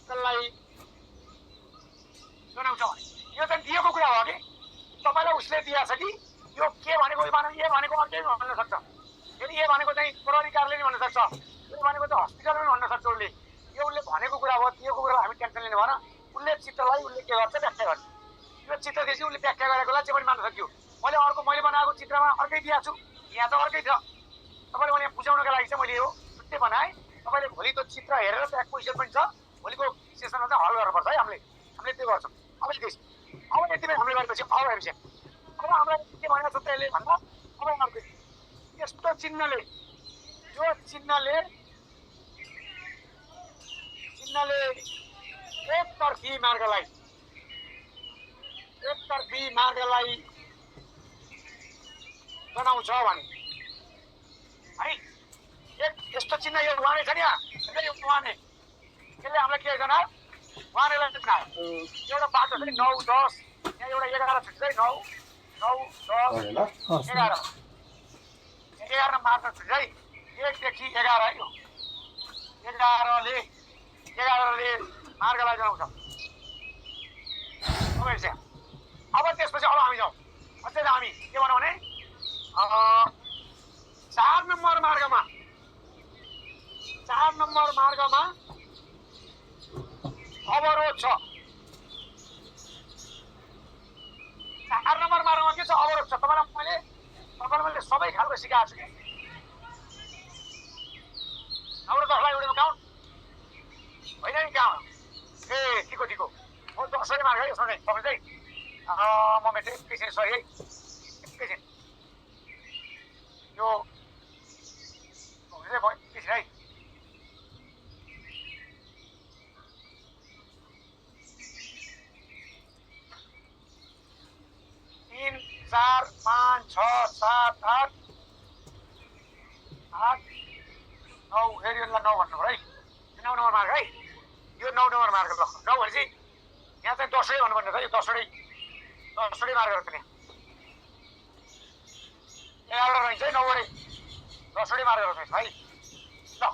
होटललाई बनाउँछ भने यो चाहिँ दिएको कुरा हो कि तपाईँलाई उसले दिएको छ कि यो के भनेको ए भनेको अर्कै भन्न सक्छ फेरि ए भनेको चाहिँ प्रहरी कार्यालय भन्न सक्छ ए भनेको चाहिँ हस्पिटल पनि भन्न सक्छ उसले यो उसले भनेको कुरा हो दिएको कुरा हामी टेन्सन लिने भएन उसले चित्रलाई उसले के गर्छ व्याख्या गर्छ यो चित्रदेखि उसले व्याख्या गरेकोलाई चाहिँ पनि मान्न सक्यो मैले बनाएको चित्रमा अर्कै दिएको छु यहाँ त अर्कै थियो तपाईँले मैले बुझाउनको लागि चाहिँ मैले यो छुट्टै बनाएँ तपाईँले भोलि त्यो चित्र हेरेर ब्याक क्वेसन पनि छ भोलिको सेसनमा चाहिँ हल गर्नुपर्छ है हामीले त्यो गर्छौँ अब यति बेला हामीले गरेपछि अब हेर्छ अब हामीलाई के भनेको छ त्यसले भन्दा अब अर्को यस्तो चिन्हले यो चिन्हले एकतर्फी मार्गलाई बनाउँछ भने है यस्तो चिन्ह यो उहाँले छ नि उहाँले यसले हामीलाई के गर्छ उहाँलाई एउटा बाटो छ नि 9 10 यहाँ एउटा 11 छुट्छ है 9 10 11 मार्ग छुट्छ है 1 देखि 11 है यो 11ले मार्गलाई जनाउँछ अब त्यसपछि अब हामी जाउँ अझै हामी के भनौँ भने 4 नम्बर मार्गमा 4 नम्बर मार्गमा अवरोध छ 4 नम्बर मार्गमा के छ अवरोध छ तपाईँलाई मैले सबै खालको सिकाएको छु कि हाम्रो 10 लाई एउटा काउन्ट होइन नि कहाँ ए ठिको हो 10 मार्ग है यसमा चाहिँ तपाईँ चाहिँ म मेटे एकैछिन सरी है एकैछिन यो एकैछिन है 3 4 5 6 7 8 9 हेरियोलाई 9 भन्नु है 9 नम्बर मार्ग है यो 9 नम्बर मार्ग ल 9 भनेपछि यहाँ चाहिँ 10 भन्नुपर्ने छ यो 10 मार्ग हो त्यहाँ 11 रहन्छ है 9 वडे 10 मार्ग हो है ल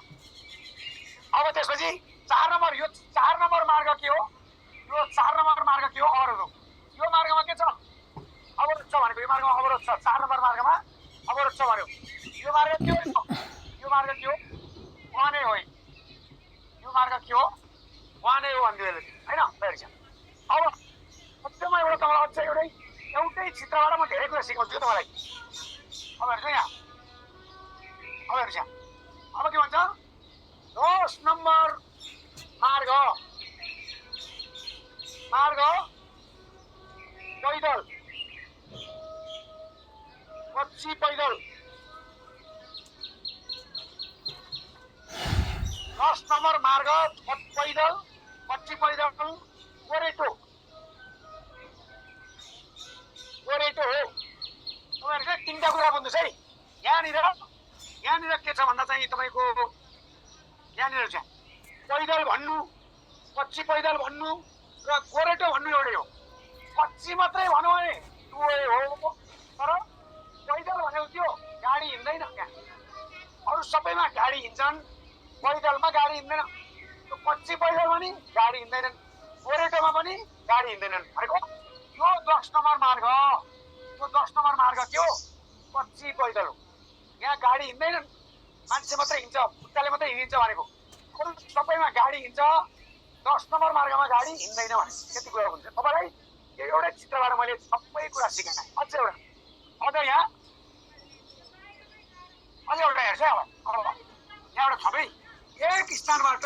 अब त्यसपछि 4 नम्बर यो 4 नम्बर मार्ग के हो यो 4 नम्बर मार्ग के हो अवरोध हो यो मार्गमा के छ अवरोध छ भनेको यो मार्गमा अवरोध छ 4 नम्बर मार्गमा अवरोध छ भन्यो यो मार्ग के हो वाने हो यो मार्ग के हो वाने हो भन्दियो हैन हेर्छ अब एकदमै एउटा तपाईलाई अझै एउटै चित्रबाट म धेरै कुरा सिकाउँछु तपाईलाई अब हेर्छ यहाँ अब हेर्छ अब के भन्छ 10 नम्बर मार्ग पैदल पछि पैदल 10 नम्बर मार्ग पैदल पछि पैदल गोरेटो हो तपाईहरुले तीनटा कुरा बुझ्नुस् है यहाँनिर के छ भन्दा चाहिँ तपाईको यहाँनिर छ पैदल भन्नु पछि पैदल भन्नु र गोरेटो भन्नु एउटै हो पछि मात्रै भन्नु भने दुवै हो तर पैदल भनेको त्यो गाडी हिँड्दैन त्यहाँ अरु सबैमा गाडी हिँड्छन् पैदलमा गाडी हिँड्दैन त्यो पछि पैदल पनि गाडी हिँड्दैनन् गोरेटोमा पनि गाडी हिँड्दैनन् भनेको यो 10 नम्बर मार्ग के हो पछि पैदल हो यहाँ गाडी हिँड्दैनन् मान्छे मात्रै हिँड्छ खुट्टाले मात्रै हिँड्छ भनेको अरु सबैमा गाडी हिँड्छ 10 नम्बर मार्गमा गाडी हिँड्दैन भने त्यति कुरा हुन्छ तपाईलाई यो एउटै चित्रबाट मैले सबै कुरा सिकाएँ अझै एउटा अझ यहाँ अझै एउटा हेर्छ अब यहाँबाट थपै एक स्थानबाट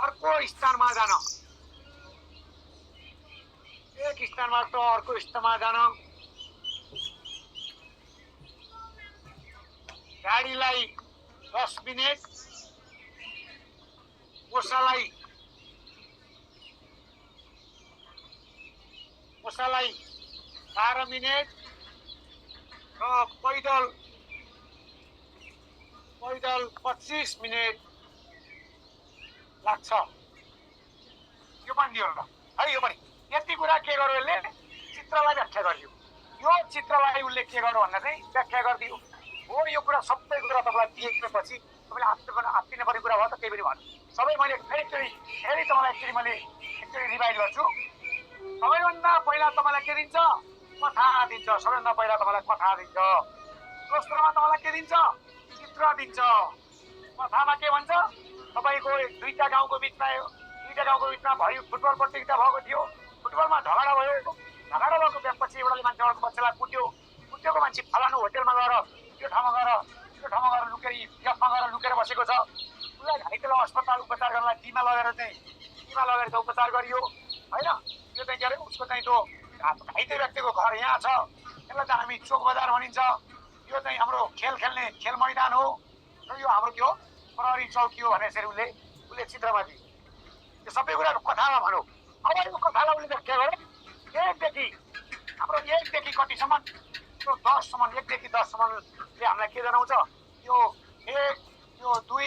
अर्को स्थानमा जान एक स्थानबाट अर्को स्थानमा जान गाडीलाई 10 मिनेट कोसालाई 12 मिनेट र पैदल 25 मिनेट लाग्छ यो पनि दियो ल है यो पनि यति कुरा के गर्यो यसले चित्रलाई व्याख्या गरियो यो चित्रलाई उसले के गर्यो भन्दा चाहिँ व्याख्या गरिदियो हो। यो कुरा सबै कुरा तपाईँलाई दिएपछि तपाईँले आत्तिनुपर्ने कुरा भयो त केही पनि भएन। सबै मैले फेरि तपाईँलाई एकचोटि रिभाइज गर्छु। सबैभन्दा पहिला तपाईँलाई के दिन्छ? कथा दिन्छ। सबैभन्दा पहिला तपाईँलाई कथा दिन्छ। दोस्रोमा तपाईँलाई के दिन्छ? चित्र दिन्छ। कथामा के भन्छ? तपाईँको दुईटा गाउँको बिचमा भरि फुटबल प्रतियोगिता भएको थियो। फुटबलमा झगडा भयो। झगडा भएको पछि एउटाले मान्छे अर्को मान्छेलाई कुट्योको मान्छे फलानु होटेलमा गएर त्यो ठाउँमा गएर लुकेर बसेको छ। उसलाई घाइतेलाई अस्पताल उपचार गर्नलाई टीमा लगेर उपचार गरियो होइन। त्यो चाहिँ के अरे उसको चाहिँ त्यो घाइते व्यक्तिको घर यहाँ छ। यसलाई चाहिँ हामी चोक बजार भनिन्छ। यो चाहिँ हाम्रो खेल मैदान हो र यो हाम्रो के हो प्रहरी चौकी हो भने यसरी उसले चित्रमा दियो। यो सबै कुराहरू कथामा भनौँ। अब यो कथालाई उसले व्याख्या गर्यो हाम्रो 1 देखि कतिसम्म? यो 10 सम्म, 1 देखि 10 सम्मले हामीलाई के जनाउँछ? यो 1, यो 2,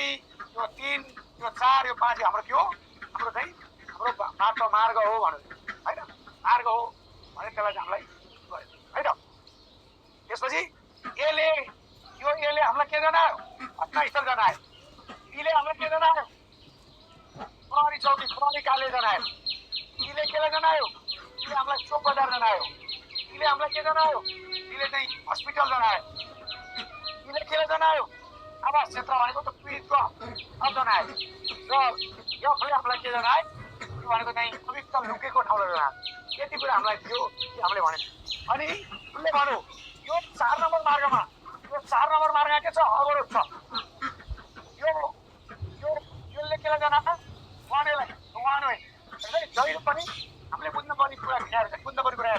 यो 3, यो 4, यो 5 हाम्रो के हो? हाम्रो चाहिँ हाम्रो बाटो मार्ग हो भन्नु होइन। मार्ग हो भने त्यसलाई चाहिँ हामीलाई होइन। त्यसपछि यसले हामीलाई के जनायो? घटनास्थल जनायो। यीले हामीलाई के जनायो? प्रहरी चौकी प्रहरी कार्यालय जनायो। यीले केलाई जनायो? यीले हामीलाई चोक बजार जनायो। यीले हामीलाई के जनायो? यीले चाहिँ हस्पिटल जनायो। यीले के जनायो? आवास क्षेत्र भनेको त पीडितको अब जनायो। र यसले हामीलाई के जनायो? यो भनेको चाहिँ अभियुक्त लुकेको ठाउँलाई जनायो। यति कुरा हामीलाई थियो कि हामीले भने। अनि उसले भन्यो यो 4 नम्बर मार्गमा के छ? अवरोध छ। यसले केलाई जनायो? वानवे जहिले पनि हामीले बुझ्नुपर्ने कुरा हेरेर चाहिँ मलाई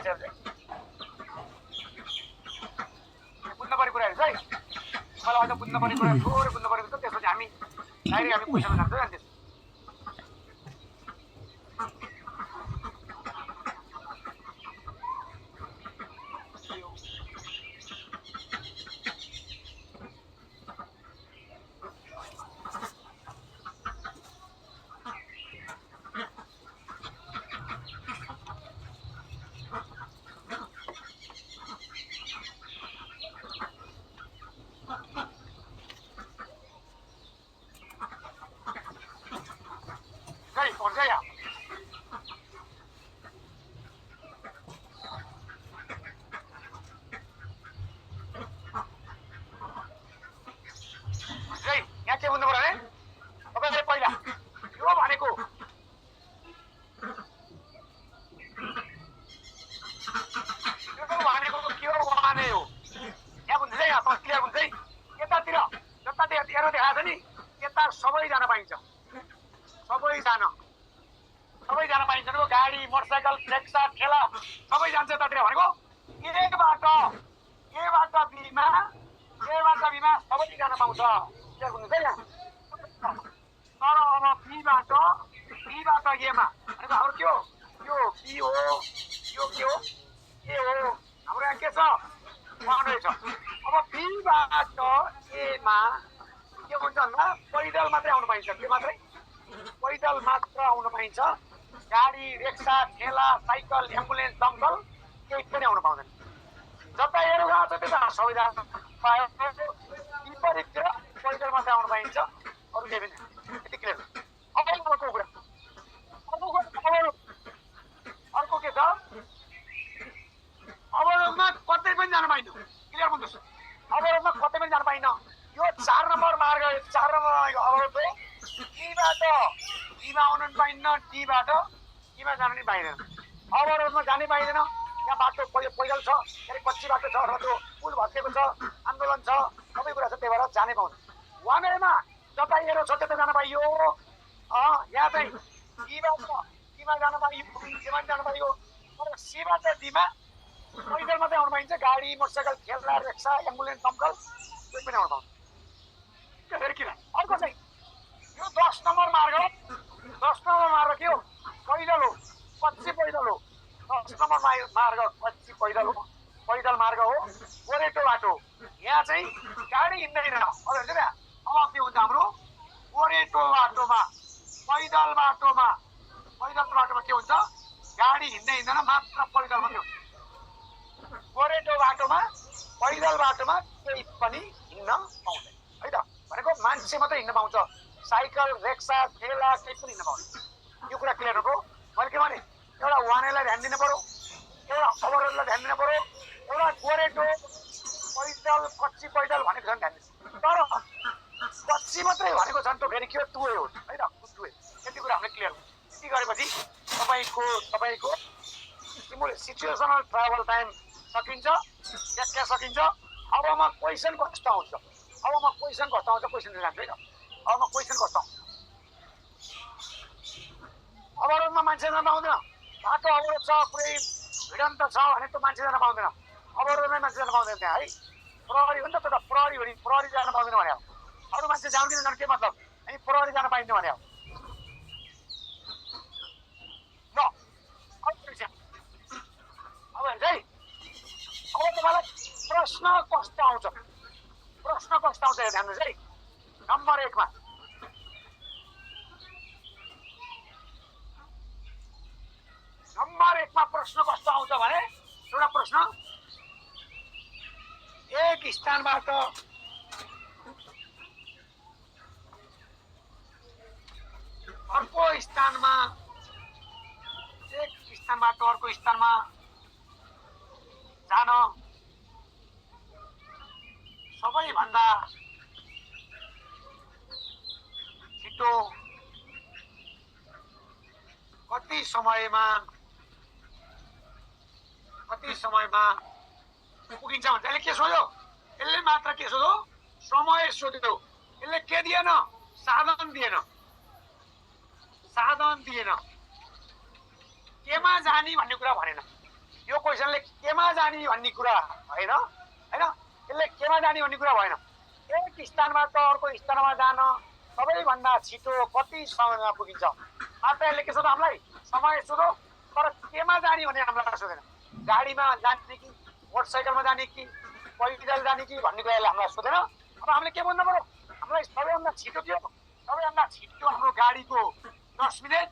अझ बुझ्नुपर्ने कुरा थोरै बुझ्नुपर्ने छ। त्यसपछि हामी डाइरेक्ट क्वेसनमा जान्छौँ अनि त्यसपछि के भन्नु पर्यो भने तपाईँले पहिला यो भनेको के हो वाने हो। यहाँ बुझ्नु है, यहाँ क्लियर बुझ्छ है। यतातिर जतातिर एरो देखाएको छ नि यता सबै जान पाइन्छ। सबै जान पाइन्छ। गाडी मोटरसाइकल रिक्सा ठेला सबै जान्छ यतातिर भनेको। एबाट बीमा सबै जान पाउँछ। तर अब बीबाट एमा भनेको हाम्रो के हो? यो बी हो, यो के हो? ए हो। हाम्रो यहाँ के छ? वानवे छ। अब बीबाट एमा के हुन्छ भन्दा पैदल मात्रै आउनु पाइन्छ। के मात्रै? पैदल मात्र आउनु पाइन्छ। गाडी रिक्सा ठेला साइकल एम्बुलेन्स दमकल केही पनि आउनु पाउँदैन। जता हेर्नु गएको छ त्यता सबै जान पायो। विपरीततिर पैदल मात्रै आउनु पाइन्छ। अरू केही पनि यति क्लियर। अब अर्को के छ? अवरोधमा कतै पनि जान पाइन्न। क्लियर बुझ्नुहोस्। अवरोधमा कतै पनि जान पाइन्न। यो 4 नम्बर मार्ग, 4 नम्बर अवरोध हो। टीमा आउनु पनि पाइन्न। टीमा जानु पनि पाइँदैन। अवरोधमा जानै पाइँदैन। यहाँ बाटो पैदल छ, कच्ची बाटो छ, अथवा त्यो पुल भत्किएको छ, आन्दोलन छ, सबै कुरा छ। त्यही भएर जानै पाउँदैन। वानवेमा जता एरो छ त्यता जान पाइयो। यहाँ चाहिँ टीमा जान पाइयो, सीमा जान पाइयो। तर सीबाट डीमा पैदल मात्रै आउनु पाइन्छ। गाडी मोटरसाइकल ठेला रिक्सा एम्बुलेन्स दमकल कोही पनि आउनु पाउँछ। त्यसरी किन? अर्को चाहिँ यो 10 नम्बर मार्ग हो। 10 नम्बर मार्ग के हो? पैदल हो, कच्ची पैदल हो। 10 नम्बर मार्ग कच्ची पैदल हो, पैदल मार्ग हो, गोरेटो बाटो। यहाँ चाहिँ गाडी हिँड्दैन। अब हेर्छ क्या? अब के हुन्छ हाम्रो गोरेटो बाटोमा पैदल बाटोमा के हुन्छ? गाडी हिँड्दैन, मात्र पैदल मात्रै हुन्छ। गोरेटो बाटोमा पैदल बाटोमा केही पनि हिँड्न पाउँदैन है त। भनेको मान्छे मात्रै हिँड्न पाउँछ, साइकल रिक्सा ठेला केही पनि हिँड्न पाउँदैन। यो कुरा क्लियर हो। मैले के भने एउटा वानेलाई ध्यान दिनु पर्यो, एउटा अवरोधलाई ध्यान दिनु पर्यो, एउटा गोरेटो पैदल कच्ची पैदल भनेको छ ध्यान दिनु। तर कच्ची मात्रै भनेको छ नि त फेरि के टुवे हो है त, टुवे। यति कुरा हामीले क्लियर यति गरेपछि तपाईँको सिचुएसनल ट्राभल टाइम सकिन्छ, व्याख्या सकिन्छ। अब म क्वेसन कस्तो आउँछ, क्वेसन जान्छु है त। अब म क्वेसन कस्तो आउँछ, अवरोधमा मान्छे जान पाउँदैन, बाटो अवरोध छ, पुरै भिडन्त छ भने त मान्छे जान पाउँदैन, अवरोधमै मान्छे जान पाउँदैन त्यहाँ है। प्रहरी हो नि त, प्रहरी हो नि, प्रहरी जान पाउँदैन भने अरू मान्छे जाउँदैन जानु के मतलब, हामी प्रहरी जान पाइन्छ भने ल। अब हेर्छ है, अब तपाईँलाई प्रश्न कस्तो आउँछ, ध्यान दिनुहोस् है। नम्बर 1मा प्रश्न कस्तो आउँछ भने, एउटा प्रश्न, एक स्थानबाट अर्को स्थानमा जान सबैभन्दा छिटो कति समयमा पुगिन्छ भन्छ। यसले के सोध्यो, यसले मात्र के सोध्यो, समय सोध्यो। यसले के दिएन, साधन दिएन। केमा जाने भन्ने कुरा भनेन। यो क्वेसनले केमा जाने भन्ने कुरा होइन हैन, यसले केमा जाने भन्ने कुरा भएन। एक स्थानबाट अर्को स्थानमा जान सबैभन्दा छिटो कति समयमा पुगिन्छ मात्र यसले के सोध्यो, हामीलाई समय सोध्यो। तर केमा जाने भने हामीलाई सोधेन, गाडीमा जाने कि मोटरसाइकलमा जाने कि पैदल जाने कि भन्ने कुरा हामीलाई सोधेन। अब हामीले के भन्नु पर्यो, हामीलाई सबैभन्दा छिटो हाम्रो गाडीको 10 मिनट,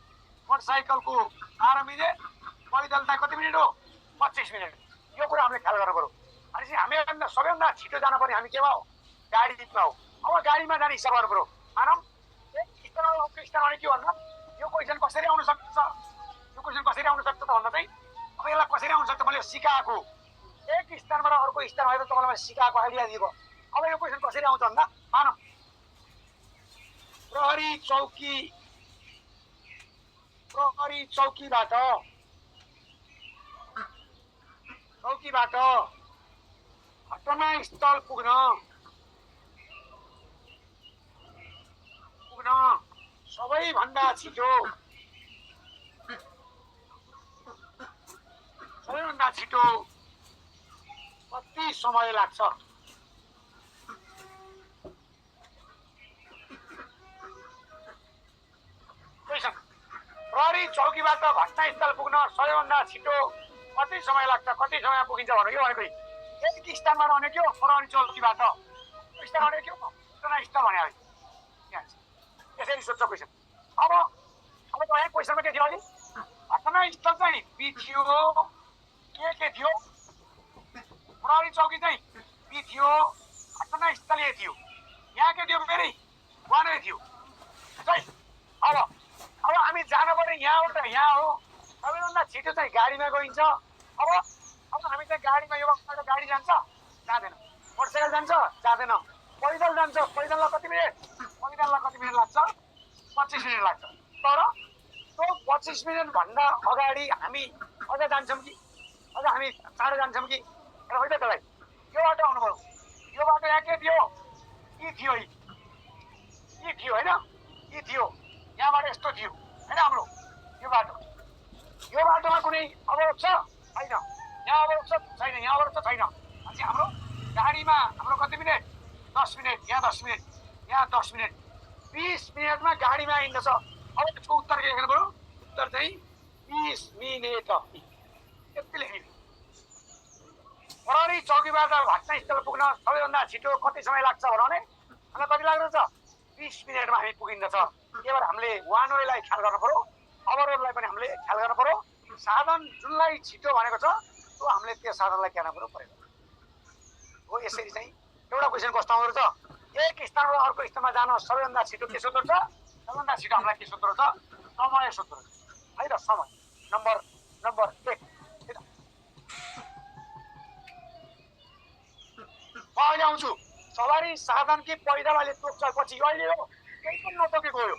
मोटरसाइकलको 12 मिनट, पैदल त कति मिनट हो, 25 मिनट। यो कुरा हामीले ख्याल गर्नु पर्यो। भनेपछि हामी सबैभन्दा छिटो जान पर्ने हामी केमा हो, गाडीमा हो। अब गाडीमा जाने हिसाब गर्नु पर्यो। मानौँ एक स्थानमा अर्को स्थान भने के भन्दा, यो क्वेसन कसरी आउन सक्छ त भन्दा चाहिँ, अब यसलाई कसरी आउन सक्छ मैले सिकाएको, एक स्थानबाट अर्को स्थान भएर तपाईँलाई सिकाएको आइडिया दिएको। अब यो क्वेसन कसरी आउँछ भन्दा, मानौँ प्रहरी चौकीबाट घटनास्थल पुग्न सबैभन्दा छिटो कति समय लाग्छ। प्रहरी चौकीबाट घटनास्थल पुग्न सबैभन्दा छिटो कति समय लाग्छ, कति समय पुगिन्छ भन्नु। यो भनेको एक स्थानमा भने के हो, प्रहरी चौकीबाट स्थान भने के हो, घटनास्थल भने यसरी सोध्छ क्वेसन। अब तपाईँ क्वेसनमा के थियो अघि, घटनास्थल चाहिँ बी थियो, के थियो, प्रहरी चौकी चाहिँ बी थियो, घटनास्थल ए थियो। यहाँ के थियो फेरि, 1 थियो है। अब हामी जानु पर्ने यहाँबाट यहाँ हो, सबैभन्दा छिटो चाहिँ गाडीमा गइन्छ। अब हामी चाहिँ गाडीमा, यो बाटो गाडी जान्छ जाँदैन, मोटरसाइकल जान्छ जाँदैन, पैदल जान्छ, पैदललाई कति मिनट लाग्छ, 25 मिनट लाग्छ। तर त्यो 25 मिनट भन्दा अगाडि हामी अझ जान्छौँ कि अझ हामी चाँडो जान्छौँ कि होइन त्यसलाई, यो बाटो आउनु पर्यो। यो बाटो यहाँ के थियो, यी थियो होइन, यी थियो, यहाँबाट यस्तो थियो होइन हाम्रो यो बाटोमा कुनै अवरोध छ छैन, यहाँ अवरोध छ छैन, यहाँ अवरोध छ छैन। भनेपछि हाम्रो गाडीमा हाम्रो कति मिनट, 10 मिनट, यहाँ 10 मिनट, यहाँ 10 मिनट, 20 मिनटमा गाडीमा हिँड्दछ। अब यसको उत्तर के लेख्नु पर्यो, उत्तर चाहिँ 20 मिनट यति लेख्ने। प्रहरी चौकीबाट घटनास्थल पुग्न सबैभन्दा छिटो कति समय लाग्छ भने हामीलाई कति लाग्दछ, 20 मिनटमा हामी पुगिन्दछ। त्यही भएर हामीले वान वेलाई ख्याल गर्नु पर्यो, अवरोधलाई पनि हामीले ख्याल गर्नु पर्यो। साधन जुनलाई छिटो भनेको छ त्यो हामीले त्यो साधनलाई के गर्नु पर्यो हो। यसरी चाहिँ एउटा क्वेसन कस्तो आउँदो रहेछ, एक स्थानबाट अर्को स्थानमा जान सबैभन्दा छिटो के सूत्र छ, सबैभन्दा छिटो हामीलाई के सूत्र छ, समय सूत्र है त। समय नम्बर 1 म अहिले आउँछु। सवारी साधन कि पैदलले तोक्छ पछि अहिले हो, केही पनि नतोकेको हो,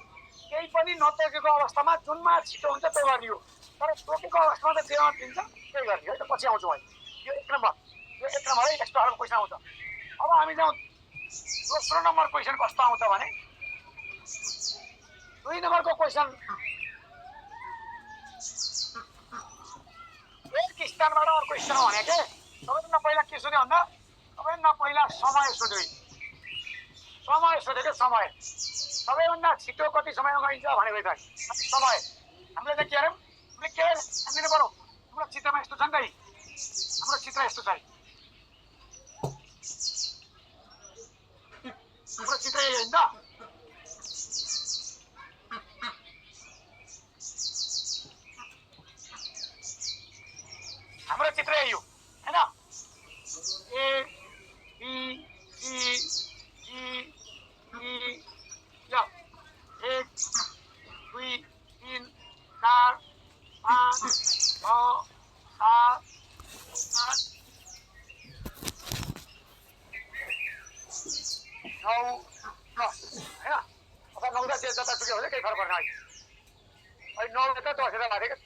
केही पनि नतोकेको अवस्थामा जुनमा छिटो हुन्छ त्यो गर्ने हो, तर तोकेको अवस्थामा त जेमा दिन्छ त्यही गर्ने है त। पछि आउँछु मैले। यो 1 नम्बर है, यस्तो खालको क्वेसन आउँछ। अब हामी जाउँ दोस्रो नम्बर क्वेसन कस्तो आउँछ भने 2 नम्बरको क्वेसन, एक स्थानबाट अर्को स्थानमा भने के सबैभन्दा पहिला के सोध्यो भन्दा सबैभन्दा पहिला समय सोध्यो। समय सोध्यो के समय सबैभन्दा छिटो कति समयमा गइन्छ भनेको त समय। हामीले त के गर्यौँ, हामीले के जान्दिनु पर्यो। हाम्रो चित्रमा यस्तो छ नि त, हाम्रो चित्र यस्तो छ, हाम्रो चित्र यही हो नि त। हाम्रो चित्र यही हो हैन। A B C D E ल 1 2 3 4 5 6 7 8 9 10 हैन। अब 9 जतासुकै हो, केही फरक पर्दैन। अहिले 9 यता 10 यता लागेको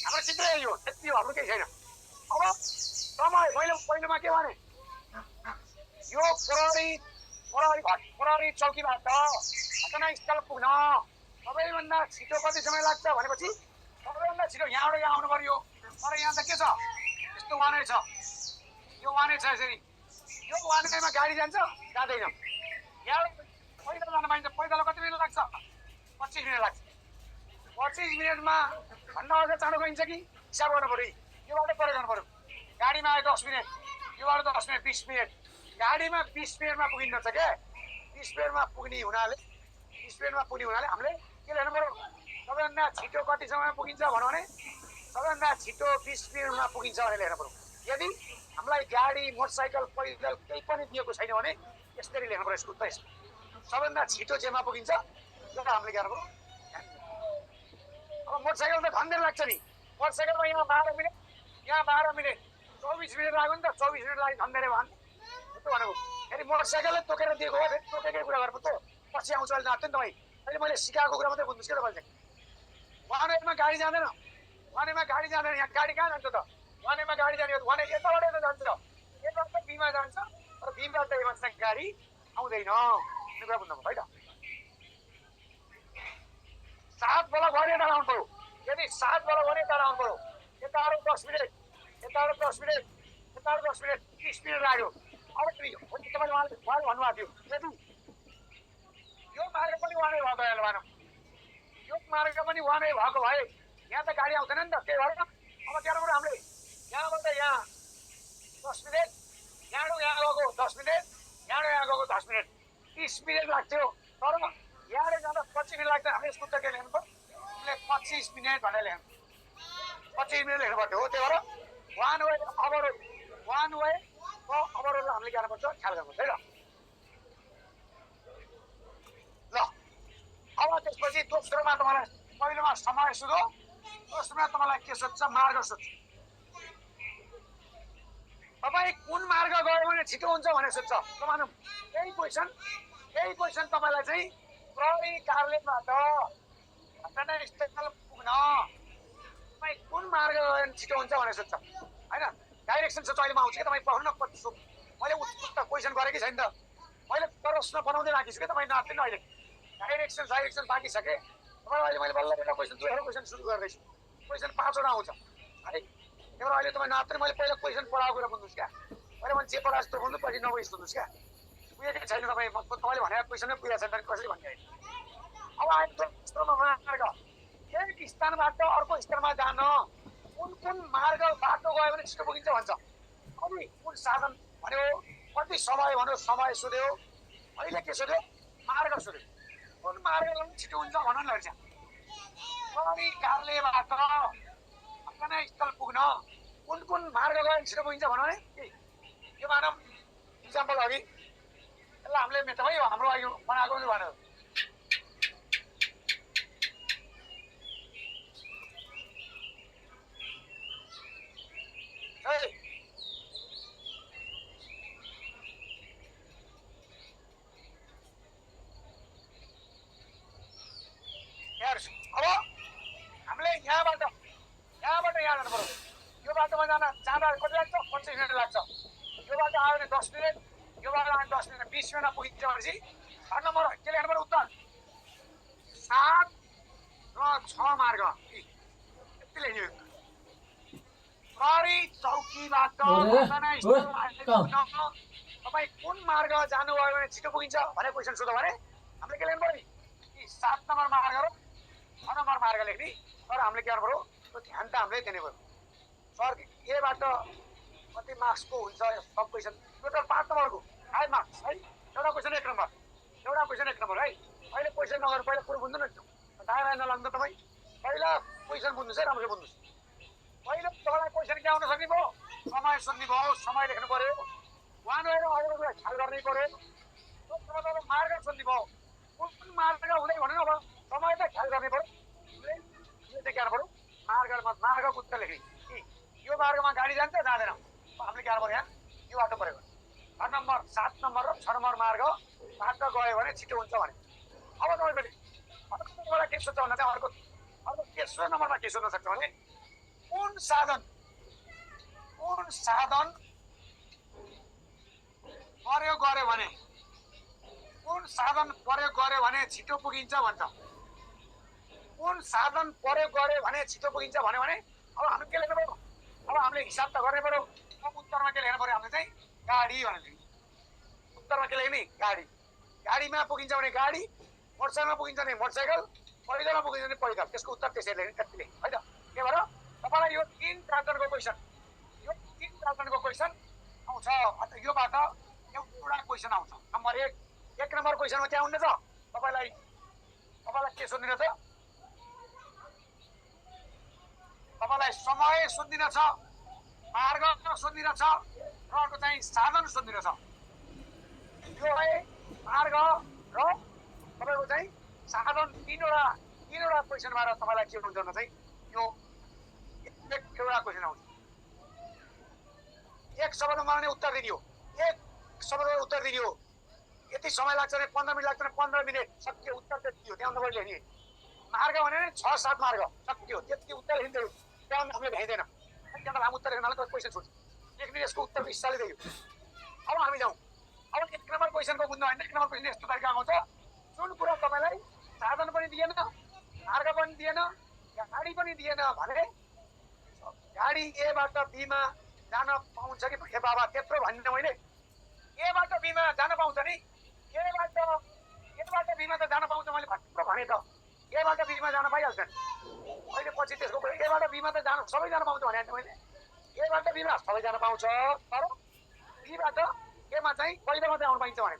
हाम्रो चित्र यही हो, यति हो, हाम्रो केही छैन। अब समय मैले पहिलोमा के भने यो प्रहरी चौकीबाट घटनास्थल पुग्न सबैभन्दा छिटो कति समय लाग्छ भनेपछि सबैभन्दा छिटो यहाँबाट यहाँ आउनु पर्यो। तर यहाँ त के छ, यस्तो वानै छ, यो वानै छ यसरी, यो वानैमा गाडी जान्छ जाँदैन। यहाँ पैदल जान पाइन्छ, पैदल कति मिनट लाग्छ, 25 मिनट लाग्छ। 25 मिनटमा भन्दा अझ चाँडो गइन्छ कि हिसाब गर्नु पर्यो। यो बाटो पर जानु पर्यो, गाडीमा आयो 10 मिनट, यो बाटो 10 मिनट 20 मिनट, गाडीमा 20 मिनटमा पुगिन्छ क्या। 20 मिनटमा पुग्ने हुनाले हामीले के लेख्नु पर्यो, सबैभन्दा छिटो कति समयमा पुगिन्छ भनौँ भने सबैभन्दा छिटो 20 मिनटमा पुगिन्छ भने लेख्नु पर्यो। यदि हामीलाई गाडी मोटरसाइकल पैदल केही पनि दिएको छैन भने यसरी लेख्नु पर्यो। यसको उत्तर सबैभन्दा छिटो जेमा पुगिन्छ त्यो हामीले गर्नु पर्यो। अब मोटरसाइकल त झन् धेरै लाग्छ नि, मोटरसाइकलमा यहाँ 12 मिनट, यहाँ 12 मिनट, 24 मिनट लाग्यो नि त। 24 मिनट लाग्यो झन् धेरै भयो नि त भनेको। फेरि मोटरसाइकलले तोकेर दिएको हो, फेरि तोकेकै कुरा गर्नु त पछि आउँछ अहिले जाँदैन तपाईँ। अहिले मैले सिकाएको कुरा मात्रै बुझ्नुहोस् क्या तपाईँले चाहिँ। वानवेमा गाडी जाँदैन, वानवेमा गाडी जाँदैन, यहाँ गाडी कहाँ जान्छ त, वानवेमा गाडी जाने हो, वाने यताबाट यता जान्छ, यताबाट बीमा जान्छ, तर बीमाबाट एमा चाहिँ गाडी आउँदैन। त्यो कुरा बुझ्नु है त। 7 बेला भने यता आउनु पर्यो, यदि 7 बेला भने यता आउनु पर्यो। यताबाट 10 मिनट, यताबाट 10 मिनट, यताबाट 10 मिनट, 30 मिनट लाग्यो। अब तपाईँले उहाँले भन्नुभएको थियो यदि यो मार्ग पनि वानै भएको भनौँ, यो मार्ग पनि वानै भएको भए यहाँ त गाडी आउँदैन नि त। त्यही भएर अब त्यहाँबाट हामीले यहाँबाट यहाँ 10 मिनट, यहाँबाट यहाँ गएको 10 मिनट, यहाँबाट यहाँ गएको 10 मिनट, 30 मिनट लाग्थ्यो। तर यहाँबाट जाँदा 25 मिनट लाग्छ। हामीले सूत्र के लेख्नु पर्यो, हामीले 25 मिनट भनेर लेख्नु, 25 मिनट लेख्नु पर्थ्यो हो। त्यही भएर वान वे अवरोधलाई हामीले गर्नुपर्छ, ख्याल गर्नुपर्छ है त। ल अब त्यसपछि दोस्रोमा तपाईँलाई पहिलोमा समय सोध्यो, दोस्रोमा तपाईँलाई के सोध्छ, मार्ग सोध्छ। तपाईँ कुन मार्ग गयो भने छिटो हुन्छ भनेर सोध्छ। मानौँ यही क्वेसन तपाईँलाई चाहिँ प्रहरी कार्यालयबाट घटनास्थल पुग्न तपाईँ कुन मार्ग गयो भने छिटो हुन्छ भनेर सोध्छ होइन। डाइरेक्सन सोध्छ। अहिले म आउँछु कि तपाईँ पढ्नु न, मैले उक्त क्वेसन गरेँ कि छैन त, मैले प्रश्न बनाउँदै राखिछु कि तपाईँ नाच्दैन। अहिले डाइरेक्सन बाँकी छ कि तपाईँलाई अहिले मैले बल्ल एउटा क्वेसन दोहोरो क्वेसन सुरु गर्दैछु। क्वेसन 5 वटा आउँछ है। त्यही भएर अहिले तपाईँ नाच्दैन, मैले पहिला क्वेसन पढाएको कुरा बुझ्नुहोस् क्या। मैले मैले जे पढाएको जस्तो बुझ्नु, पछि नबुझ्नु बुझ्नुहोस् क्या। पुगेकै छैन तपाईँले भनेको क्वेसनै पुगेको छैन भने कसरी भन्ने। अब आयो दोस्रोमा मार्ग, एक स्थानबाट अर्को स्थानमा जान कुन मार्ग बाटो गयो भने छिटो पुगिन्छ भन्छ। अनि कुन साधन भन्यो, कति समय भन्यो, समय सोध्यो। अहिले के सोध्यो, मार्ग सोध्यो। कुन मार्ग गयो छिटो हुन्छ भन्नु नि प्रहरी कार्यालयबाट घटनास्थल पुग्न कुन मार्ग गयो भने छिटो पुगिन्छ भनौँ है। यो मानव इक्जाम्पल अघि यसलाई हामीले मेटामै हाम्रो अघि बनाएको पनि भनेर अब हामीले यहाँबाट यहाँ जानु पर्यो। यो बाटोमा जाँदा कति लाग्छ? 25 मिनट लाग्छ। यो बाटो आयो भने 10 मिनट, यो बाटो आयो 10 मिनट 20 मिनटमा पुगिन्छ भनेपछि 8 नम्बर के लेख्नु पर्यो? उत्तर 7 र 6 मार्ग यति लेख्यो। प्रहरी चौकीबाट तपाईँ कुन मार्ग जानुभयो भने छिटो पुगिन्छ भने क्वेसन सोध्यो भने हामीले के लेख्नु पर्यो नि? 7 नम्बर मार्ग र 6 नम्बर मार्ग लेख्ने। तर हामीले के गर्नु पर्यो? त्यो ध्यान त हामीले दिनु पर्यो। सर एबाट कति मार्क्सको हुन्छ सब क्वेसन? टोटल 5 नम्बरको 5 मार्क्स है। एउटा क्वेसन 1 नम्बर, एउटा क्वेसन 1 नम्बर है। अहिले क्वेसन नगर्नु, पहिला कुरो बुझ्नु न, दायाँ नलाग्नु तपाईँ। पहिला क्वेसन बुझ्नुहोस् है, राम्ररी बुझ्नुहोस्। पहिला तपाईँलाई क्वेसन के आउन सक्ने भयो? समय सोध्ने भयो, समय लेख्नु पर्यो। वान भएर अरू कुरा ख्याल गर्नै पर्यो। तपाईँलाई मार्ग सोध्ने भयो, कुन मार्ग हुँदै भन्नु न। अब समय त ख्याल गर्ने पर्यो। चाहिँ के गर्नु पर्यो? मार्गको उत्तर लेख्ने कि यो मार्गमा गाडी जान्छ जाँदैन। हामीले के गर्नु पर्यो? यहाँ यो बाटो पऱ्यो 6 नम्बर 7 नम्बर र 6 नम्बर मार्ग बाटो गयो भने छिटो हुन्छ भने। अब तपाईँले अर्को के सोध्छ भन्दा चाहिँ अर्को तेस्रो नम्बरमा के सोध्न सक्छ भने कुन साधन प्रयोग गर्यो भने कुन साधन प्रयोग गर्यो भने छिटो पुगिन्छ भन्छ। कुन साधन प्रयोग गर्यो भने छिटो पुगिन्छ भन्यो भने अब हामी के लेख्नु पर्यो? अब हामीले हिसाब त गर्नै पर्यो। अब उत्तरमा के लेख्नु पर्यो? हामीले चाहिँ गाडी भनेर लेख्ने। उत्तरमा के लेख्ने? गाडी। गाडीमा पुगिन्छ भने गाडी, मोटरसाइकलमा पुगिन्छ भने मोटरसाइकल, पैदलमा पुगिन्छ भने पैदल। त्यसको उत्तर त्यसरी लेख्ने कति लेख्ने है त। के भएर तपाईँलाई यो 3 प्याटर्नको क्वेसन आउँछ। अन्त योबाट एउटा क्वेसन आउँछ। नम्बर 1 नम्बर क्वेसनमा के आउने छ? तपाईँलाई के सोध्नु छ? तपाईँलाई समय सोधिन छ, मार्ग सोधिन छ र अर्को चाहिँ साधन सोधिन छ। यो है मार्ग र तपाईँको चाहिँ साधन तीनवटा क्वेसनबाट तपाईँलाई के हुन्छ भने चाहिँ यो एउटा क्वेसन आउँछ। एक शब्दमा नै उत्तर दिने हो। एक शब्दमा उत्तर दिने हो। यति समय लाग्छ भने 15 मिनट लाग्छ भने 15 मिनट सक्यो। उत्तर त्यति हो। त्यहाँ तपाईँले लेख्ने मार्ग भने 6-7 मार्ग सक्यो। त्यति उत्तर लेखिँदैन। त्यहाँ हामीले भ्याइँदैन। त्यहाँ लामो उत्तर लेख्नाले त क्वेसन छुट्छ। लेख्ने यसको उत्तर हिस्साले दियो। अब हामी जाउँ। अब 1 नम्बर क्वेसनको बुझ्नु होइन। 1 नम्बर क्वेसन यस्तो तरिका आउँछ जुन कुरा तपाईँलाई साधन पनि दिएन, मार्ग पनि दिएन, गाडी पनि दिएन भने गाडी एबाट बीमा जान पाउँछ कि हे बाबा त्यत्रो भनिदिन मैले। एबाट बीमा जान पाउँछ नि। एबाट बीमा त जान पाउँछ मैले भत्रो भने त। एबाट बीमा जान पाइहाल्छ नि। अहिले पछि त्यसको एबाट बीमा त सबै जान पाउँछ भने मैले। एबाट बीमा सबै जान पाउँछ, तर बीबाट एमा चाहिँ पहिलो मात्रै आउनु पाइन्छ भने।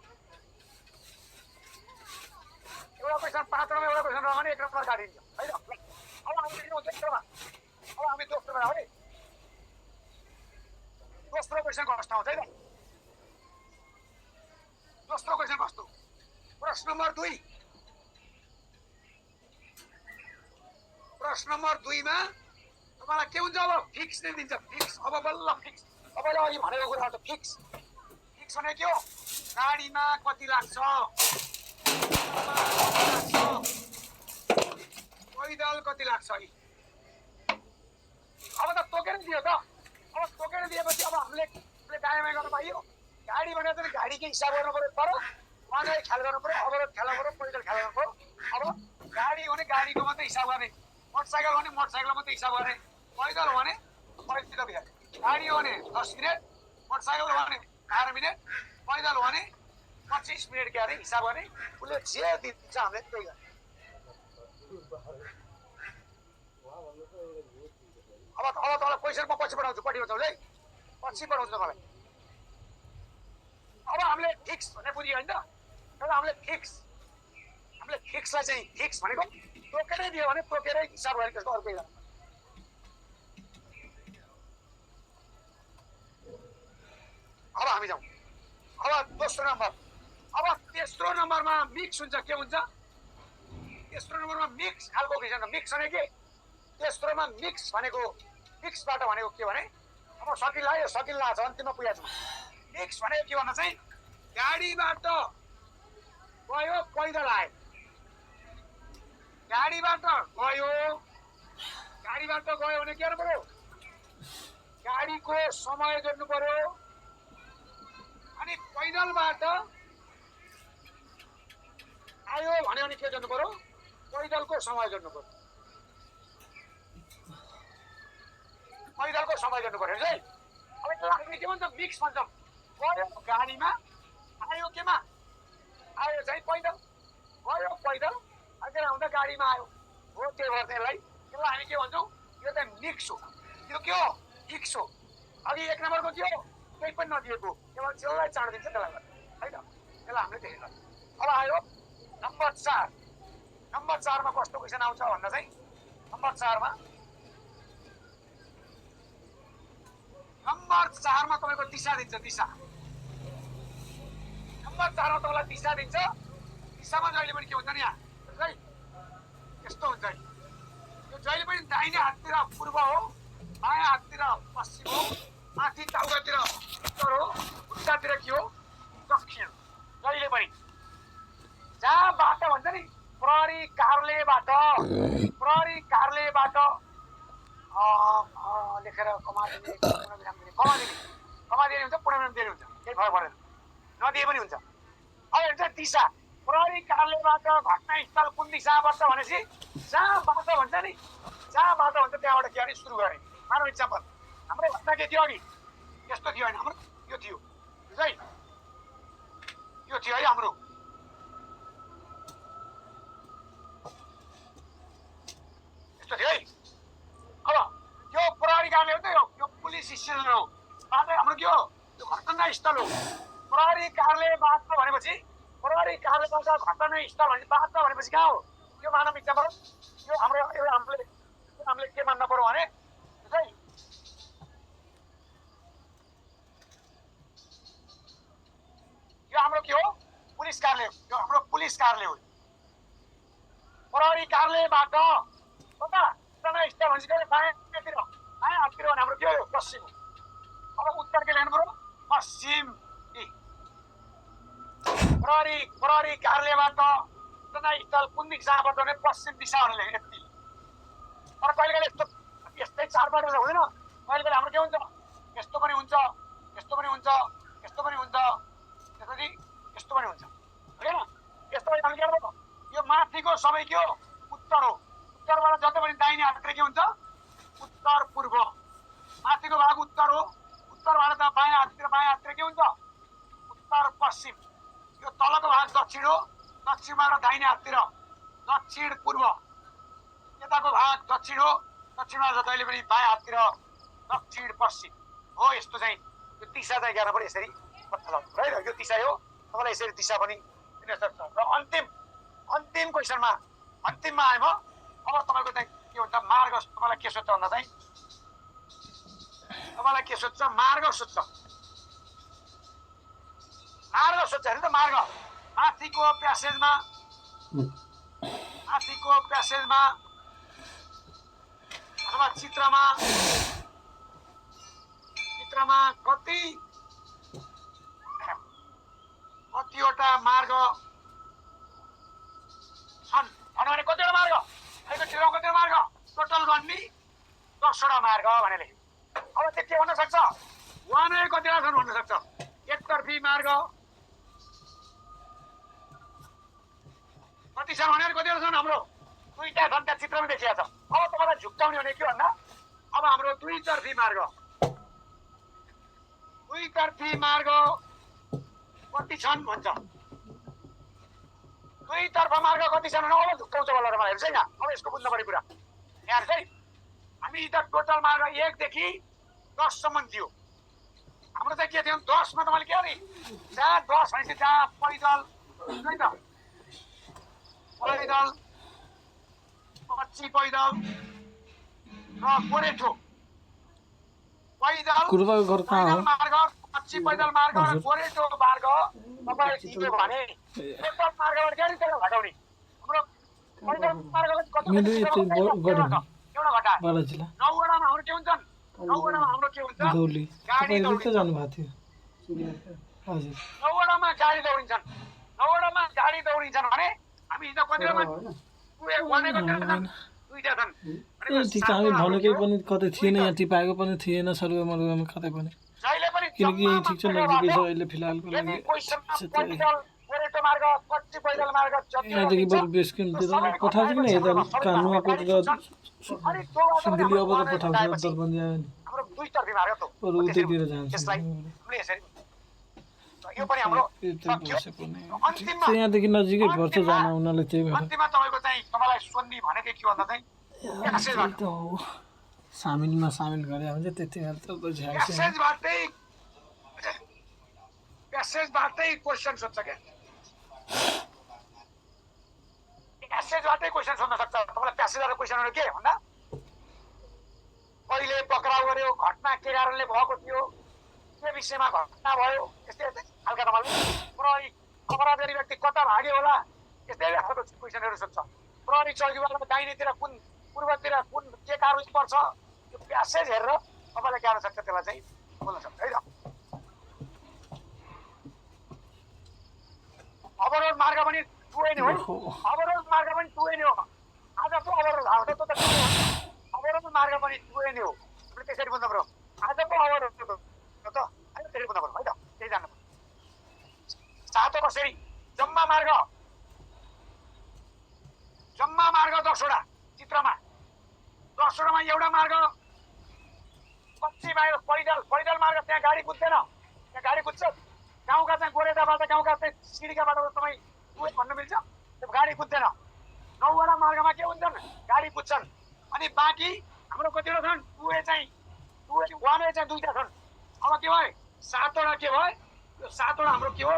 एउटा क्वेसन 5 नम्बर, एउटा क्वेसन रह्यो भने 1 नम्बर काटिन्छ है त। अब हामी दोस्रोमा है। दोस्रो क्वेसन कस्तो आउँछ है त? दोस्रो क्वेसन कस्तो? प्रश्न नम्बर 2। प्रश्न नम्बर 2 मा तपाईँलाई के हुन्छ? अब फिक्स नै दिन्छ। फिक्स। अब बल्ल फिक्स। तपाईँले अघि भनेको कुरा त फिक्स। फिक्स भने के हो? गाडीमा कति लाग्छ, पैदल कति लाग्छ। अब त तोकेर दियो त। अब तोकेर दिएपछि अब हामीले दायाँ गर्न पाइयो। गाडी भनेर चाहिँ गाडीकै हिसाब गर्नु पर्यो। तर उहाँलाई ख्याल गर्नु पर्यो, अवरोध ख्याल गर्नु पर्यो, पैदल ख्याल गर्नु पर्यो। अब गाडी हो भने गाडीको मात्रै हिसाब गर्ने, मोटरसाइकल हो भने मोटरसाइकल मात्रै हिसाब गर्ने, पैदल हो भने पैदल बिहार। गाडी हो भने 10 मिनट, मोटरसाइकल हो भने 12 मिनट, पैदल हो भने 25 मिनट के अरे हिसाब गर्ने। उसले जे दिन्छ हामीले त्यही गर्ने। अब तपाईँलाई क्वेसन म पछि पठाउँछु है। पछि पठाउँछु तपाईँलाई। अब हामीले फिक्स भन्ने बुझ्यो होइन त। तर हामीले फिक्सलाई चाहिँ फिक्स भनेको तोकेरै दियो भने तोकेरै हिसाब गरेर त्यसको अर्कै हामी जाउँ। अब दोस्रो नम्बर, अब तेस्रो नम्बरमा मिक्स हुन्छ। के हुन्छ? तेस्रो नम्बरमा मिक्स खालको क्वेसन। मिक्स भने के? तेस्रोमा मिक्स भनेको, मिक्सबाट भनेको के भने, अब सकिल लाग्यो, सकिल लाग्छ, अन्तिममा पुगेको छु। मिक्स भनेको के भन्दा चाहिँ गाडीबाट गयो पैदल आयो, गाडीबाट गयो भने के गर्नु पर्यो? गाडीको समय जोड्नु पर्यो। अनि पैदलबाट आयो भन्यो भने के जोड्नु पर्यो? पैदलको समय जोड्नु पर्यो। पैदलको समय जोड्नु पर्यो है। अब हामी के भन्छ? मिक्स भन्छौँ। गयो गाडीमा, आयो केमा? आयो चाहिँ पैदल, गयो पैदल, अझै आउँदा गाडीमा आयो हो। त्यो गर्नेलाई त्यसलाई हामी के भन्छौँ? यो चाहिँ मिक्स हो। यो के हो? मिक्स हो। अघि एक नम्बरको के हो? केही पनि नदिएको, त्यसलाई त्यसलाई चाँडिदिन्छ, त्यसलाई है त, त्यसलाई हामीले देखेर। अब आयो नम्बर 4। नम्बर 4मा कस्तो क्वेसन आउँछ भन्दा चाहिँ, नम्बर 4मा तपाईँको दिशा दिन्छ। दिशा नम्बर 4मा तपाईँलाई दिशा दिन्छ। दिशामा जहिले पनि के हुन्छ नि, यहाँ है यस्तो हुन्छ। यो जहिले पनि दाहिने हाततिर पूर्व हो, बायाँ हाततिर पश्चिम हो, माथि टाउकातिर उत्तर हो, खुट्टातिर के हो? दक्षिण। जहिले पनि जहाँबाट भन्छ नि, प्रहरी कार्यालयबाट लेखेर कमादिने हुन्छ, पुनर्विराम दिने हुन्छ, केही फरक पर्दैन, नदिए पनि हुन्छ। अब हेर्छ दिशा, प्रहरी कार्यालयबाट घटनास्थल कुन दिशाबाट भनेपछि जहाँबाट भन्छ नि, जहाँबाट भन्छ त्यहाँबाट के गर्ने? सुरु गर्ने। मानव इक्जाम्पल, हाम्रो घटना के थियो? अघि यस्तो थियो होइन, हाम्रो यो थियो है, यो थियो है हाम्रो। यस्तो थियो है। अब यो प्रहरी कार्यालय हो त, यो पुलिस स्टेसन हो। हाम्रो के हो? यो घटनास्थल हो। प्रहरी कार्यालयबाट भनेपछि, प्रहरी कार्यालयबाट घटनास्थल भनेपछि कहाँ हो? यो मानव इक्जाम्पल। यो हामीले के मान्न पर्यो भने है, यो हाम्रो के हो? पुलिस कार्यालय। यो हाम्रो पुलिस कार्यालय हो। प्रहरी कार्यालयबाट घटनास्थल भनेपछि बायाँतिर, बायाँ हाततिर भने हाम्रो के हो? पश्चिम। अब उत्तर के ल्याउनु पर्यो? पश्चिम। प्रहरी कार्यालयबाट घटनास्थल कुन दिशाबाट भने पश्चिम दिशा भनेर यति। तर कहिले कहिले यस्तै 4 हुँदैन। कहिले कहिले हाम्रो के हुन्छ? यस्तो पनि हुन्छ, यस्तो पनि हुन्छ, यस्तो पनि हुन्छ, त्यसपछि यस्तो पनि हुन्छ होइन। यस्तो पनि हामीले के गर्नु? यो माथिको सबै के हो? उत्तर हो। उत्तरबाट जति पनि दाहिने हाततिर के हुन्छ? उत्तर पूर्व। माथिको भाग उत्तर हो, उत्तरबाट त बायाँ हाततिर के हुन्छ? उत्तर पश्चिम। यो तलको भाग दक्षिण हो, दक्षिणबाट दाहिने हाततिर दक्षिण पूर्व। यताको भाग दक्षिण हो, दक्षिणबाट जहिले पनि बायाँ हाततिर दक्षिण पश्चिम हो। यस्तो चाहिँ यो दिशा चाहिँ गर्न पर्यो, यसरी पत्ता लगाउनु है। यो दिशा हो, तपाईँलाई यसरी दिशा पनि दिन सक्छ। र अन्तिम क्वेसनमा अन्तिममा आएँ म। अब तपाईँको चाहिँ के हुन्छ? मार्ग। तपाईँलाई के सोध्छ भन्दा चाहिँ, तपाईँलाई के सोध्छ? मार्ग सोध्छ। मार्ग सोध्छ अरे त। मार्ग माथिको प्यासेजमा अथवा चित्रमा कतिवटा मार्ग छन् भने कतिवटा मार्ग? अहिले चित्रमा कतिवटा मार्ग? टोटल गर्ने 10वटा मार्ग भने लेख्यो। अब त्यो के भन्न सक्छ? वहाँ कतिवटा छन् भन्न सक्छ। एकतर्फी मार्ग कति छन् भनेर कतिवटा छन्? हाम्रो 2टा छन्, त्यहाँ चित्रमा देखिएको छ। अब तपाईँलाई झुक्काउने भने के भन्दा, अब हाम्रो 2तर्फी मार्ग कति छन् भन्छ। 2तर्फ मार्ग कति छन् भने अब झुक्काउँछ बल्ल मलाई हेर्छ है। अब यसको बुझ्नु पर्ने कुरा यहाँ हेर्छ है। हामी त टोटल मार्ग 1 देखि 10 सम्म थियो। हाम्रो चाहिँ के थियो? 10 मा तपाईँले के अरे? जहाँ 10 भनेपछि जहाँ पैदल है त, पैदल, कच्ची पैदल र गोरेठो पैदल मार्ग कच्ची पैदल मार्ग र गोरेटो मार्ग तपाईँले दियो भने टोटल मार्गबाट गाडी तेल घटाउने हाम्रो पैदल मार्गले कति एउटा घटाए 9वटामा हाम्रो के हुन्छन् 9वटामा हाम्रो के हुन्छ गाडी हजुर 9वटामा गाडी दौडिन्छन् 9वटामा गाडी दौडिन्छन् भने हामी हिजो कतिवटा भनेको दुईटा छन् ठिक छ हामी भनेकै पनि कतै थिएन यहाँ टिपाएको पनि थिएन सरुवा मरुवामा कतै पनि जहिले पनि किनकि ठिक छ नजिकै छ अहिले फिलहालको लागि गोरेटो मार्ग कच्ची पैदल मार्ग यहाँदेखि बरु बेसकिन्छ पठाउँछ कि यता कानुवाकोट र सिन्धुली अब त पठाउँछ दरबन्दी आयो नि हाम्रो दुईतर्फी मार्ग त बरु उतैतिर जान्छ यसलाई हामीले यसरी यो पनि हाम्रो यहाँदेखि नजिकै पर्छ जान उनीहरूले त्यही भएर अन्तिममा तपाईँको चाहिँ तपाईँलाई सोध्ने भनेकै के भन्दा चाहिँ सामिलमा सामिल गरे भने त्यति बेला त प्यासेजबाटै क्वेसन सोध्छ क्या प्यासेजबाटै क्वेसन सोध्न सक्छ तपाईँलाई प्यासेजबाट क्वेसनहरू के भन्दा कहिले पक्राउ गर्यो घटना के कारणले भएको थियो के विषयमा घटना भयो यस्तै यस्तै हल्का तपाईँले प्रहरी अपराधी व्यक्ति कता भाग्यो होला यस्तै खालको क्वेसनहरू सोध्छ प्रहरी चौकीबाट दाहिनेतिर कुन पूर्वतिर कुन के कारवाही पर्छ यो प्यासेज हेरेर तपाईँलाई के आउन सक्छ त्यसलाई चाहिँ बोल्न सक्छ है त अवरोध मार्ग पनि टुए नै हो अवरोध मार्ग पनि टुए नै हो आज पो अवरोध आउँछ त अवरोध मार्ग पनि टुए नै हो हामीले त्यसरी बुझ्नु पर्यो आज पो अवरोध त होइन त्यसरी बुझ्नु पर्यो है त त्यही जान्नु पर्यो सातो कसरी जम्मा मार्ग 10वटा चित्रमा 10वटामा एउटा मार्ग कच्ची मार्ग पैदल मार्ग त्यहाँ गाडी कुद्दैन त्यहाँ गाडी कुद्छ गाउँका चाहिँ गोरेटाबाट गाउँका चाहिँ सिडीकाबाट तपाईँ भन्नु मिल्छ त्यो गाडी कुद्दैन 9वटा मार्गमा के हुन्छन् गाडी कुद्छन् अनि बाँकी हाम्रो कतिवटा छन् टुवे चाहिँ वान वे चाहिँ दुईटा छन् अब के भयो 7वटा के भयो यो 7वटा हाम्रो के हो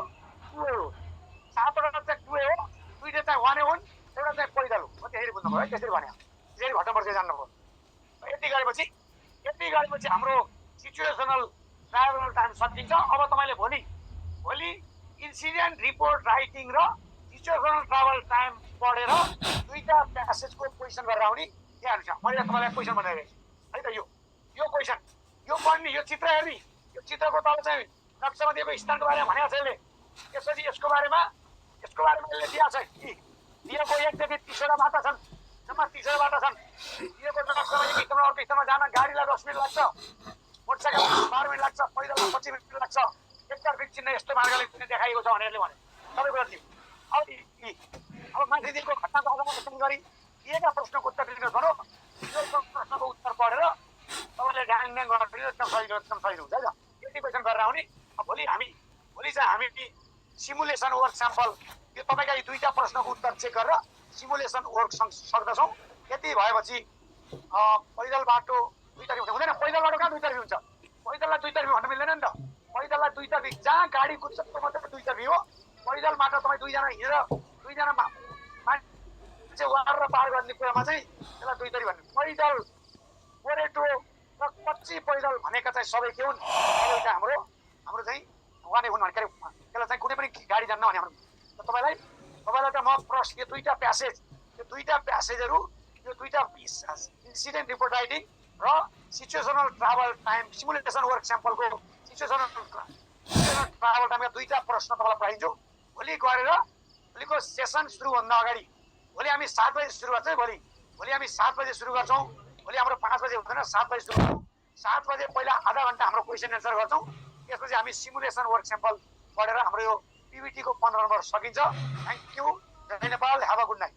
टुवे हो 7वटा चाहिँ टुवे हो दुईटा चाहिँ वान वे हुन् एउटा चाहिँ पैदल हो त्यसरी बुझ्नु भयो त्यसरी भन्यो त्यसरी घट्नुपर्छ जान्नु भयो यति गरेपछि हाम्रो सिचुएसनल ट्राभल टाइम सकिन्छ अब तपाईँले भोलि इन्सिडेन्ट रिपोर्ट राइटिङ र सिचुएसनल ट्राभल टाइम पढेर दुईटा प्यासेजको क्वेसन गरेर आउने त्यहाँ हुन्छ मैले तपाईँलाई क्वेसन बनाइरहेको है त यो क्वेसन यो पढ्ने यो चित्र हेर्ने यो चित्रको तल चाहिँ नक्सामा दिएको स्थानको बारेमा भनेको छ यसले त्यसपछि यसको बारेमा यसले दिएको छ दिएको एकदेखि 30वटा बाटा छन् जम्मा 30वटा बाटा छन् दिएको नक्सामा एक स्थानमा अर्को स्थानमा जान गाडीलाई 10 मिनट लाग्छ मोटरसाइकल 12 मिनट लाग्छ पैदलमा 25 मिनट लाग्छ एकतर्फी चिन्ह यस्तो मार्गले देखाइएको छ भनेरले भने सबैको दियो अब माथि दिएको घटनाको अवलोकन गरी दिएका प्रश्नको उत्तर दिनु पर्यो यो प्रश्नको उत्तर पढेर तपाईँले ध्यान गर्नु एकदम सजिलो हुन्छ है त यति क्वेसन गरेर आउने भोलि चाहिँ हामी सिमुलेसन वर्क स्याम्पल यो तपाईँका यी दुईटा प्रश्नको उत्तर चेक गरेर सिमुलेसन वर्क सक्दछौँ यति भएपछि पैदल बाटो दुईतर्फी हुँदैन पैदल बाटो कहाँ दुईतर्फी हुन्छ पैदललाई दुईतर्फी भन्न मिल्दैन नि त पैदललाई दुईतर्फी जहाँ गाडी कुद्छ त्यो मात्रै दुईतर्फी हो पैदल बाटो तपाईँ दुईजना हिँडेर दुईजना मान्छे वार र पार गर्ने कुरामा चाहिँ त्यसलाई दुईतर्फी भन्ने पैदल गोरेटो र कच्ची पैदल भनेका चाहिँ सबै के हुन् एउटा हाम्रो चाहिँ वाने हुन् भने त्यसलाई चाहिँ कुनै पनि गाडी जान्न भने हाम्रो तपाईँलाई त म प्रश्न यो दुईटा प्यासेजहरू यो दुईटा इन्सिडेन्ट रिपोर्ट राइटिङ र situational travel time simulation work स्याम्पलको सिचुएसनल ट्राभल टाइमका दुईटा प्रश्न तपाईँलाई पठाइदिन्छु भोलि गरेर भोलिको सेसन सुरुभन्दा अगाडि भोलि हामी 7 बजे सुरु गर्छौँ भोलि हामी 7 बजे सुरु गर्छौँ भोलि हाम्रो 5 बजे हुँदैन 7 बजे सुरु गर्छौँ 7 बजे पहिला आधा घन्टा हाम्रो क्वेसन एन्सर गर्छौँ त्यसपछि हामी सिमुलेसन वर्क स्याम्पल पढेर हाम्रो यो पिबिटीको 15 नम्बर सकिन्छ थ्याङ्क यू जय Nepal have a good night